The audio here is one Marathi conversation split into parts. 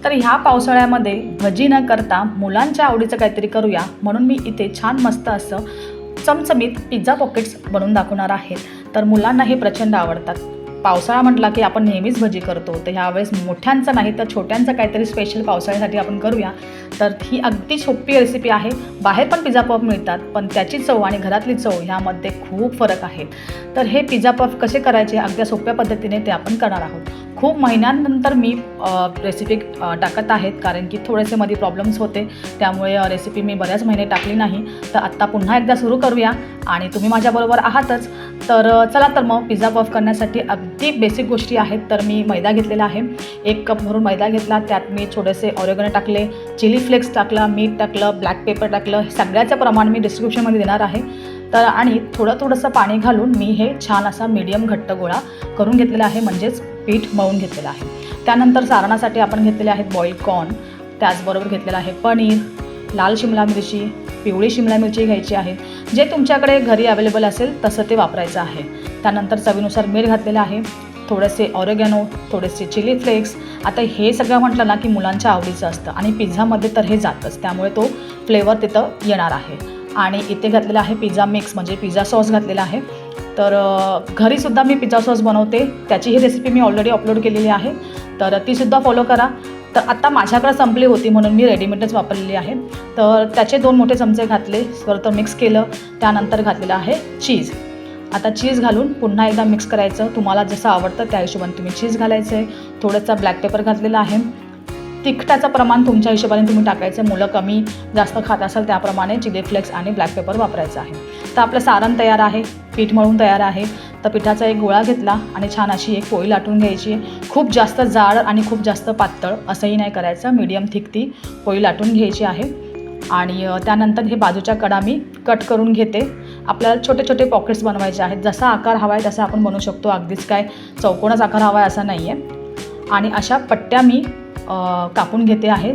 तर ह्या पावसाळ्यामध्ये भजी न करता मुलांच्या आवडीचं काहीतरी करूया म्हणून मी इथे छान मस्त असं चमचमीत पिझ्झा पॉकेट्स बनवून दाखवणार आहे। तर मुलांना हे प्रचंड आवडतात। पावसाळा म्हटला की आपण नेहमीच भजी करतो, तर ह्यावेळेस मोठ्यांचं नाही तर छोट्यांचं काहीतरी स्पेशल पावसाळ्यासाठी आपण करूया। तर ही अगदी सोपी रेसिपी आहे। बाहेर पण पिझ्झा पफ मिळतात, पण त्याची चव आणि घरातली चव ह्यामध्ये खूप फरक आहे। तर हे पिझ्झा पफ कसे करायचे अगदी सोप्या पद्धतीने ते आपण करणार आहोत। खूप महिन्यांनंतर मी रेसिपी टाकत आहेत, कारण की थोडेसे मध्ये प्रॉब्लेम्स होते, त्यामुळे रेसिपी मी बऱ्याच महिने टाकली नाही। तर आत्ता पुन्हा एकदा सुरू करूया आणि तुम्ही माझ्याबरोबर आहातच। तर चला तर मग पिझ्झा पफ करण्यासाठी अगदी बेसिक गोष्टी आहेत। तर मी मैदा घेतलेला आहे, 1 कप भरून मैदा घेतला, त्यात मी थोडेसे ऑरेगनो टाकले, चिली फ्लेक्स टाकला, मीठ टाकलं, ब्लॅक पेपर टाकलं। सगळ्याचं प्रमाण मी डिस्क्रिप्शनमध्ये देणार आहे। तर आणि थोडंसं पाणी घालून मी हे छान असा मीडियम घट्ट गोळा करून घेतलेला आहे, म्हणजेच पीठ मळून घेतलेलं आहे। त्यानंतर सारणासाठी आपण घेतलेले आहेत बॉइल्ड कॉर्न, त्याचबरोबर घेतलेलं आहे पनीर, लाल शिमला मिरची, पिवळी शिमला मिरची घ्यायची आहे, जे तुमच्याकडे घरी अवेलेबल असेल तसं ते वापरायचं आहे। त्यानंतर चवीनुसार मीठ घातलेलं आहे, थोडेसे ऑरेगॅनो, थोडेसे चिली फ्लेक्स। आता हे सगळं म्हटलं ना की मुलांच्या आवडीचं असतं आणि पिझ्झामध्ये तर हे जातंच, त्यामुळे तो फ्लेवर तिथं येणार आहे। आणि इथे घातलेला आहे पिझ्झा मिक्स, म्हणजे पिझ्झा सॉस घातलेला आहे। तर घरीसुद्धा मी पिझ्झा सॉस बनवते, त्याची ही रेसिपी मी ऑलरेडी अपलोड केलेली आहे, तर तीसुद्धा फॉलो करा। तर आत्ता माझ्याकडे संपली होती म्हणून मी रेडीमेडच वापरलेली आहे। तर त्याचे 2 मोठे चमचे घातले, तर मिक्स केलं। त्यानंतर घातलेलं आहे चीज। आता चीज घालून पुन्हा एकदा मिक्स करायचं, तुम्हाला जसं आवडतं त्या हिशोबाने तुम्ही चीज घालायचं आहे। थोडंसं ब्लॅक पेपर घातलेलं आहे, तिखटाचं प्रमाण तुमच्या हिशोबाने तुम्ही टाकायचं, मुलं कमी जास्त खात असाल त्याप्रमाणे चिली फ्लेक्स आणि ब्लॅक पेपर वापरायचं आहे। तर आपलं सारण तयार आहे, पीठ मळून तयार आहे। तर पिठाचा एक गोळा घेतला आणि छान अशी एक पोळी लाटून घ्यायची। खूप जास्त जाड आणि खूप जास्त पातळ असंही नाही करायचं, मीडियम थिक ती पोळी लाटून घ्यायची आहे। आणि त्यानंतर हे बाजूच्या कडा मी कट करून घेते। आपल्याला छोटे छोटे पॉकेट्स बनवायचे आहेत, जसा आकार हवा आहे तसा आपण बनवू शकतो, अगदीच काय चौकोनच आकार हवा आहे असा नाही आहे। आणि अशा पट्ट्या मी कापून घेते आहे।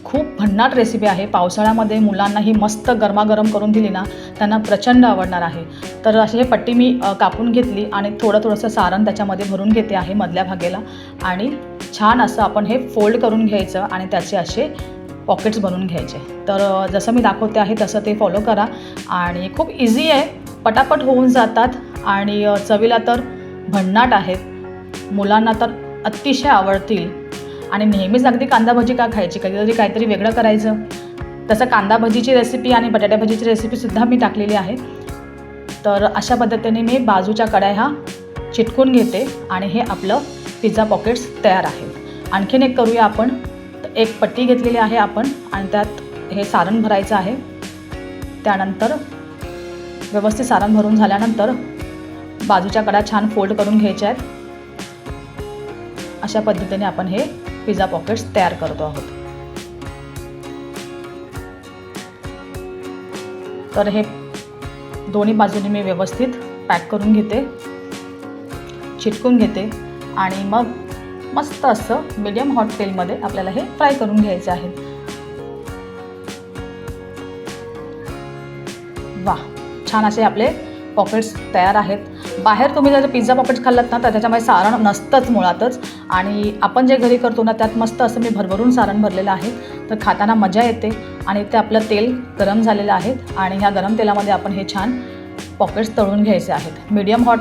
खूप भन्नाट रेसिपी आहे, पावसाळ्यामध्ये मुलांना ही मस्त गरमागरम करून दिली ना त्यांना प्रचंड आवडणार आहे। तर अशी हे पट्टी मी कापून घेतली आणि थोडंसं सारण त्याच्यामध्ये भरून घेते आहे मधल्या भागेला, आणि छान असं आपण हे फोल्ड करून घ्यायचं आणि त्याचे असे पॉकेट्स बनवून घ्यायचे। तर जसं मी दाखवते आहे तसं ते फॉलो करा आणि खूप इझी आहे, पटापट होऊन जातात आणि चवीला तर भन्नाट आहेत, मुलांना तर अतिशय आवडतील। आणि नेहमीच अगदी कांदा भजी का खायची, कधीतरी काहीतरी वेगळं करायचं। तसं कांदा भजीची रेसिपी आणि बटाट्या भजीची रेसिपीसुद्धा मी टाकलेली आहे। तर अशा पद्धतीने मी बाजूच्या कड्या ह्या चिटकून घेते आणि हे आपलं पिझ्झा पॉकेट्स तयार आहे। आणखीन एक करूया आपण, एक पट्टी घेतलेली आहे आपण आणि त्यात हे सारण भरायचं आहे। त्यानंतर व्यवस्थित सारण भरून झाल्यानंतर बाजूच्या कड्या छान फोल्ड करून घ्यायच्या आहेत। अशा पद्धतीने आपण हे पिझ्झा पॉकेट्स तयार करतो आहोत। तर हे दोन्ही बाजूने मी व्यवस्थित पॅक करून घेते, चिटकून घेते आणि मग मस्त असं मीडियम हॉट तेलमध्ये आपल्याला हे फ्राय करून घ्यायचे आहे। वाह, छान असे आपले पॉकेट्स तयार आहेत। बाहेर तुम्ही जर पिझ्झा पॉकेट्स खाल्लात ना तर त्याच्यामध्ये सारण नसतंच मुळातच, आणि आपण जे घरी करतो ना त्यात मस्त असं मी भरभरून सारण भरलेलं आहे, तर खाताना मजा येते। आणि ते आपलं तेल गरम झालेलं आहे आणि ह्या गरम तेलामध्ये आपण हे छान पॉकेट्स तळून घ्यायचे आहेत। मीडियम हॉट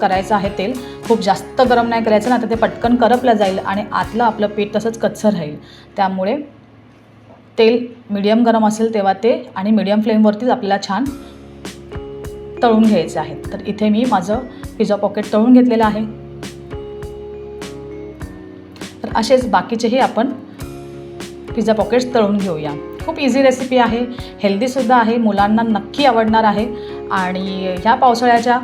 करायचं आहे तेल, खूप जास्त गरम नाही करायचं ना, तर ते पटकन करपलं जाईल आणि आतलं आपलं पीठ तसंच कच्चं राहील। त्यामुळे तेल मीडियम गरम असेल तेव्हा ते, आणि मीडियम फ्लेमवरतीच आपल्याला छान तळून घ्यायचे आहेत। तर इथे मी माझं पिझ्झा पॉकेट तळून घेतलेलं आहे। तर असेच बाकीचेही आपण पिझ्झा पॉकेट्स तळून घेऊया। खूप इझी रेसिपी आहे, हेल्दीसुद्धा आहे, मुलांना नक्की आवडणार आहे। आणि ह्या पावसाळ्याच्या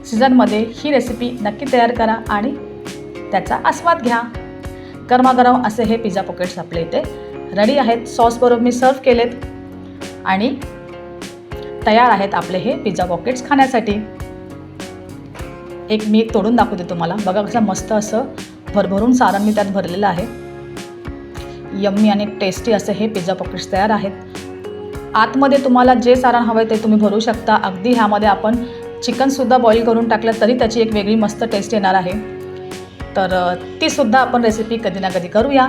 सीझनमध्ये ही रेसिपी नक्की तयार करा आणि त्याचा आस्वाद घ्या। गरमागरम असे हे पिझ्झा पॉकेट्स आपले इथे रेडी आहेत, सॉसबरोबर मी सर्व केलेत आणि तयार आहेत आपले हे पिझ्झा पॉकेट्स खाण्यासाठी। एक मी तोडून दाखवते तुम्हाला, बघा कसं मस्त असं भरभरून सारण मी त्यात भरलेलं आहे। यम्मी आणि टेस्टी असे हे पिझ्झा पॉकेट्स तयार आहेत। आतमध्ये तुम्हाला जे सारण हवं आहे ते तुम्ही भरू शकता। अगदी ह्यामध्ये आपण चिकनसुद्धा बॉईल करून टाकलं तरी त्याची एक वेगळी मस्त टेस्ट येणार आहे। तर तीसुद्धा आपण रेसिपी कधी ना कधी करूया.